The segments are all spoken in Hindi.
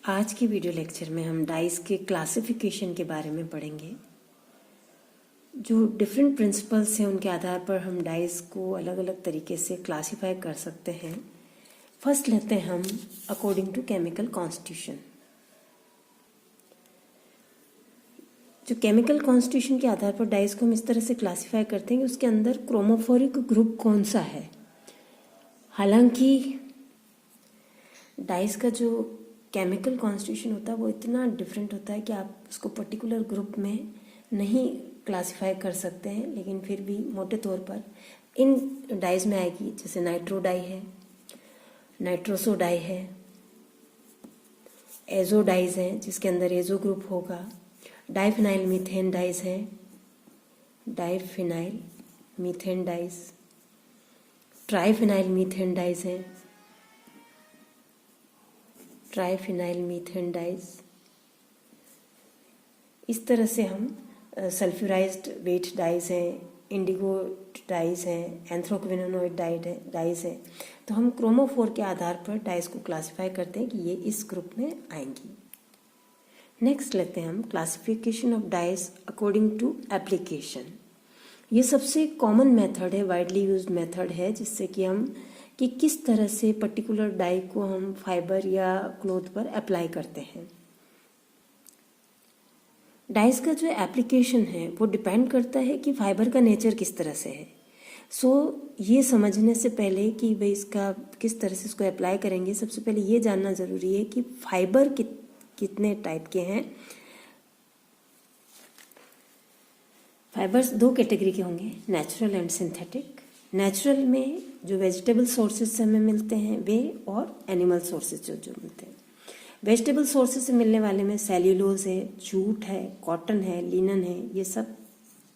आज के वीडियो लेक्चर में हम डाइस के क्लासिफिकेशन के बारे में पढ़ेंगे। जो डिफरेंट प्रिंसिपल्स हैं उनके आधार पर हम डाइस को अलग अलग तरीके से क्लासिफाई कर सकते हैं। फर्स्ट लेते हैं हम अकॉर्डिंग टू केमिकल कॉन्स्टिट्यूशन। जो केमिकल कॉन्स्टिट्यूशन के आधार पर डाइस को हम इस तरह से क्लासिफाई करते हैं कि उसके अंदर क्रोमोफोरिक ग्रुप कौन सा है। हालांकि डाइस का जो केमिकल कॉन्स्टिट्यूशन होता है वो इतना डिफरेंट होता है कि आप उसको पर्टिकुलर ग्रुप में नहीं क्लासिफाई कर सकते हैं, लेकिन फिर भी मोटे तौर पर इन डाइज में आएगी। जैसे नाइट्रो डाई है, नाइट्रोसो डाई है, एजो डाइज है जिसके अंदर एजो ग्रुप होगा, डाइफिनाइल मीथेन डाइज है, diphenyl methane dyes, triphenyl methane dyes है, ट्राइफिनाइल मीथेन डाइज। इस तरह से हम सल्फ्यूराइज्ड वेट डाइज हैं, इंडिगो डाइज हैं, एंथ्रोक्विनोनोइड डाइज है। तो हम क्रोमोफोर के आधार पर डाइज को क्लासिफाई करते हैं कि ये इस ग्रुप में आएंगी। नेक्स्ट लेते हैं हम classification of dyes according to application. ये सबसे कॉमन मेथड है, वाइडली यूज्ड मेथड है, जिससे कि हम कि किस तरह से पर्टिकुलर डाई को हम फाइबर या क्लोथ पर अप्लाई करते हैं। डाइस का जो एप्लीकेशन है वो डिपेंड करता है कि फाइबर का नेचर किस तरह से है। ये समझने से पहले कि भाई इसका किस तरह से इसको अप्लाई करेंगे, सबसे पहले ये जानना ज़रूरी है कि फाइबर कितने टाइप के हैं। फाइबर्स दो कैटेगरी के होंगे, नेचुरल एंड सिंथेटिक। नेचुरल में जो वेजिटेबल सोर्सेज से हमें मिलते हैं वे, और एनिमल सोर्सेज जो मिलते हैं। वेजिटेबल सोर्सेज से मिलने वाले में सेल्यूलोज है, जूट है, कॉटन है, लिनन है, ये सब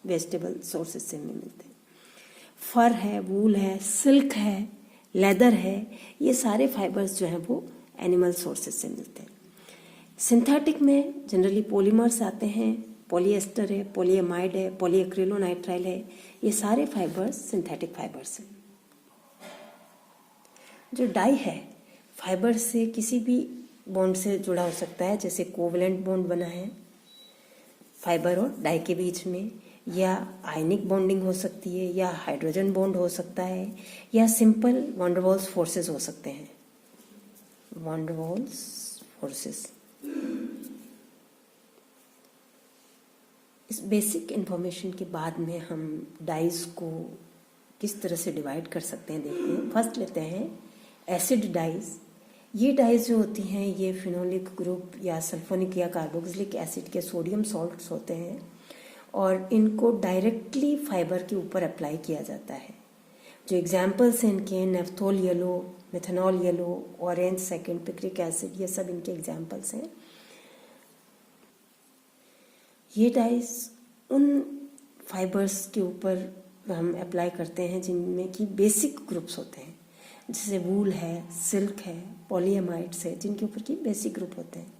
वेजिटेबल सोर्सेज से हमें मिलते हैं। फर है, वूल है, सिल्क है, लेदर है, ये सारे फाइबर्स जो हैं वो एनिमल सोर्सेज से मिलते हैं। सिंथेटिक में जनरली पॉलीमर्स आते हैं, पॉलीएस्टर है, पॉलीएमाइड है, पॉलीएक्रिलोनाइट्राइल है, ये सारे फाइबर्स सिंथेटिक फाइबर्स हैं। जो डाई है फाइबर से किसी भी बॉन्ड से जुड़ा हो सकता है, जैसे कोवलेंट बॉन्ड बना है फाइबर और डाई के बीच में, या आयनिक बॉन्डिंग हो सकती है, या हाइड्रोजन बॉन्ड हो सकता है, या सिंपल वंडरवॉल्स फोर्सेस हो सकते हैं। Van der Waals forces. इस बेसिक इन्फॉर्मेशन के बाद में हम डाइज को किस तरह से डिवाइड कर सकते हैं देखते हैं। फर्स्ट लेते हैं एसिड डाइज। ये डाइज जो होती हैं ये फिनोलिक ग्रुप या सल्फोनिक या कार्बोक्सिलिक एसिड के सोडियम सॉल्ट्स होते हैं, और इनको डायरेक्टली फाइबर के ऊपर अप्लाई किया जाता है। जो एग्जाम्पल्स हैं इनके, naphthol yellow, methanol yellow, orange second, picric acid, ये सब इनके एग्जाम्पल्स हैं। ये डाइज उन फाइबर्स के ऊपर हम अप्लाई करते हैं जिनमें कि बेसिक ग्रुप्स होते हैं, जैसे वूल है, सिल्क है, पॉलीएमाइड्स है, जिनके ऊपर की बेसिक ग्रुप होते हैं।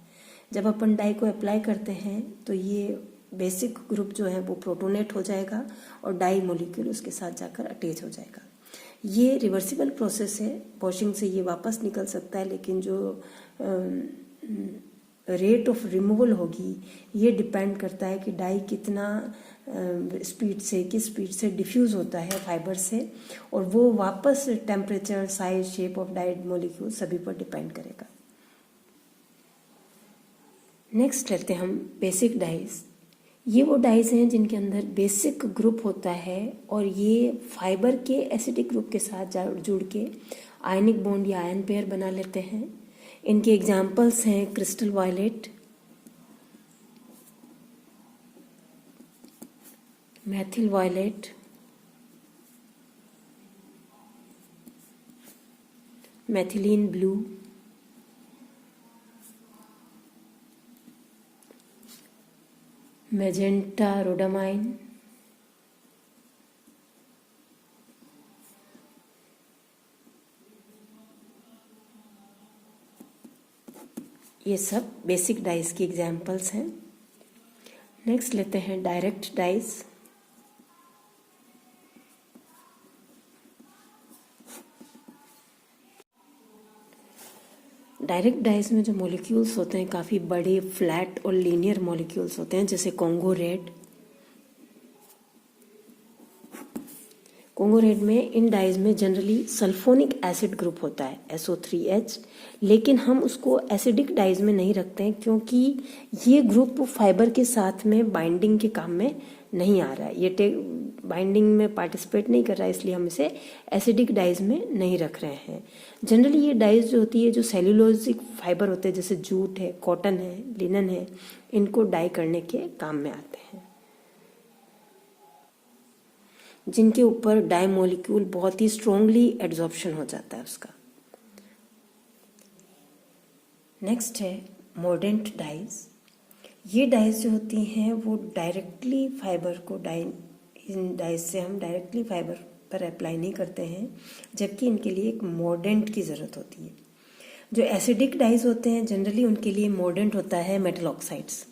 जब अपन डाई को अप्लाई करते हैं तो ये बेसिक ग्रुप जो है वो प्रोटोनेट हो जाएगा और डाई मॉलिक्यूल उसके साथ जाकर अटैच हो जाएगा। ये रिवर्सिबल प्रोसेस है, वॉशिंग से ये वापस निकल सकता है, लेकिन जो रेट ऑफ रिमूवल होगी ये डिपेंड करता है कि डाई कितना स्पीड से, किस स्पीड से डिफ्यूज होता है फाइबर से, और वो वापस temperature, size, shape of died molecule सभी पर डिपेंड करेगा। नेक्स्ट लेते हैं हम बेसिक डाइज। ये वो डाइज हैं जिनके अंदर बेसिक ग्रुप होता है और ये फाइबर के एसिडिक ग्रुप के साथ जुड़ के आयनिक बॉन्ड या आयन पेयर बना लेते हैं। इनके एग्जाम्पल्स हैं crystal violet, methyl violet, methylene blue, magenta rhodamine, ये सब बेसिक डाइज की एग्जाम्पल्स हैं। नेक्स्ट लेते हैं डायरेक्ट डाइज। डायरेक्ट डाइज में जो मॉलिक्यूल्स होते हैं काफ़ी बड़े, फ्लैट और लीनियर मॉलिक्यूल्स होते हैं, जैसे कॉन्गो रेड। कॉन्गो रेड में इन डाइज में जनरली सल्फोनिक एसिड ग्रुप होता है SO3H, लेकिन हम उसको एसिडिक डाइज में नहीं रखते हैं क्योंकि ये ग्रुप फाइबर के साथ में बाइंडिंग के काम में नहीं आ रहा है, ये बाइंडिंग में पार्टिसिपेट नहीं कर रहा है, इसलिए हम इसे एसिडिक डाइज में नहीं रख रहे हैं। जनरली ये डाइज जो होती है, जो सेल्यूलोजिक फाइबर होते हैं, जैसे जूट है, कॉटन है, लिनन है, इनको डाई करने के काम में आते हैं, जिनके ऊपर डाई मॉलिक्यूल बहुत ही स्ट्रोंगली एड्जॉर्प्शन हो जाता है उसका। नेक्स्ट है मोर्डेंट डाइज। ये डाइज जो होती हैं वो डायरेक्टली फाइबर को इन डाइज से हम डायरेक्टली फाइबर पर अप्लाई नहीं करते हैं, जबकि इनके लिए एक मोर्डेंट की ज़रूरत होती है। जो एसिडिक डाइज होते हैं जनरली उनके लिए मोर्डेंट होता है मेटल ऑक्साइड्स,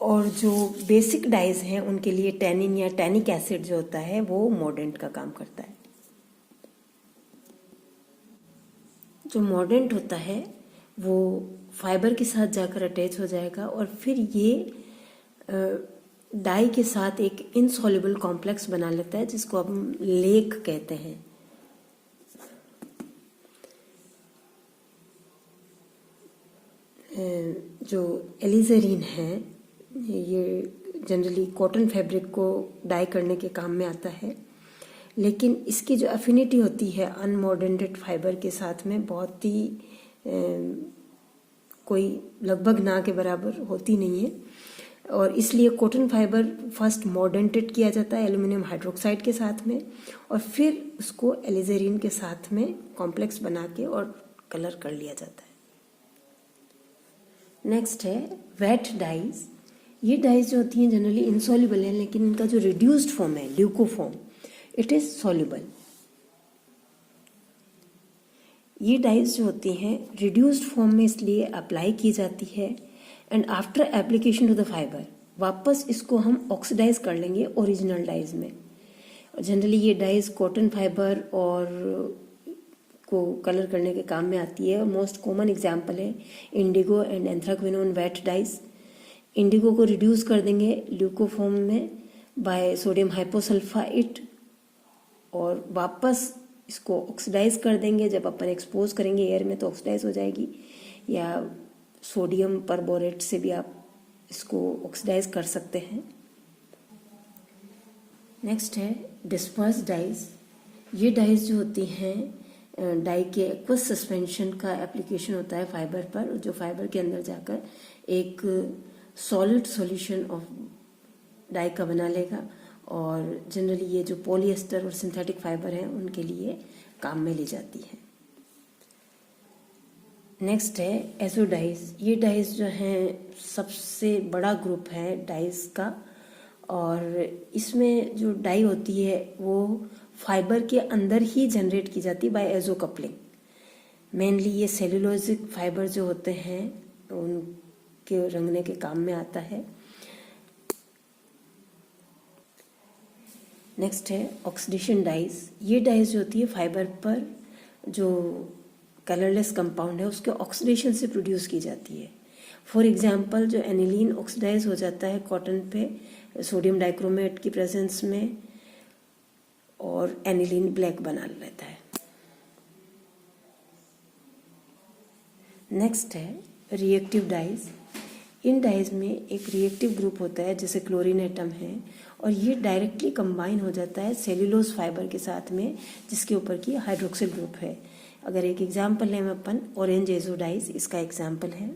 और जो बेसिक डाइज हैं उनके लिए टैनिन या टैनिक एसिड जो होता है वो मोर्डेंट का काम करता है। जो मोर्डेंट होता है वो फाइबर के साथ जाकर अटैच हो जाएगा और फिर ये डाई के साथ एक इनसॉल्युबल कॉम्प्लेक्स बना लेता है, जिसको हम लेक कहते हैं। जो एलिज़रीन है ये जनरली कॉटन फैब्रिक को डाई करने के काम में आता है, लेकिन इसकी जो अफिनिटी होती है अनमोर्डेंटेड फाइबर के साथ में बहुत ही कोई लगभग ना के बराबर होती नहीं है, और इसलिए कॉटन फाइबर फर्स्ट मोर्डेंटेड किया जाता है एल्यूमिनियम हाइड्रोक्साइड के साथ में, और फिर उसको एलिज़रीन के साथ में कॉम्प्लेक्स बना के और कलर कर लिया जाता है। नेक्स्ट है वेट डाइज। ये डाइज जो होती हैं जनरली इनसॉल्युबल है, लेकिन इनका जो रिड्यूस्ड फॉर्म है ल्यूकोफॉर्म, इट इज सॉल्युबल। ये डाइज जो होती हैं रिड्यूस्ड फॉर्म में इसलिए अप्लाई की जाती है, and after application to the fibre वापस इसको हम ऑक्सीडाइज कर लेंगे ओरिजिनल डाइज में। जनरली ये डाइज कॉटन फाइबर और को कलर करने के काम में आती है। मोस्ट कॉमन एग्जाम्पल है indigo and anthraquinone vat dyes. Indigo को रिड्यूस कर देंगे ल्यूकोफॉर्म में बाय सोडियम हाइपोसल्फाइड, और वापस इसको ऑक्सीडाइज कर देंगे। जब अपन एक्सपोज करेंगे एयर में तो ऑक्सीडाइज हो जाएगी, या सोडियम परबोरेट से भी आप इसको ऑक्सीडाइज कर सकते हैं। नेक्स्ट है डिस्पर्स डाइज। ये डाइज जो होती हैं डाई के एक्वस सस्पेंशन का एप्लीकेशन होता है फाइबर पर, जो फाइबर के अंदर जाकर एक सॉलिड सॉल्यूशन ऑफ डाई का बना लेगा, और जनरली ये जो पॉलिएस्टर और सिंथेटिक फाइबर हैं उनके लिए काम में ली जाती है। नेक्स्ट है एजो डाइज। ये डाइज जो हैं सबसे बड़ा ग्रुप है डाइज का, और इसमें जो डाई होती है वो फाइबर के अंदर ही जनरेट की जाती है बाय एजो कपलिंग। मेनली ये सेल्यूलोजिक फाइबर जो होते हैं उनके रंगने के काम में आता है। नेक्स्ट है ऑक्सीडेशन डाइज। ये डाइज जो होती है फाइबर पर जो कलरलेस कंपाउंड है उसके ऑक्सीडेशन से प्रोड्यूस की जाती है। फॉर एग्जांपल जो एनिलीन ऑक्सीडाइज हो जाता है कॉटन पे सोडियम डाइक्रोमेट की प्रेजेंस में, और एनिलीन ब्लैक बना लेता है। नेक्स्ट है रिएक्टिव डाइज। इन डाइज में एक रिएक्टिव ग्रुप होता है जैसे क्लोरीन एटम है, और ये डायरेक्टली कंबाइन हो जाता है सेल्यूलोज फाइबर के साथ में जिसके ऊपर की हाइड्रोक्सिल ग्रुप है। अगर एक एग्जाम्पल लें अपन ऑरेंज एजो डाइज, इसका एग्जाम्पल है।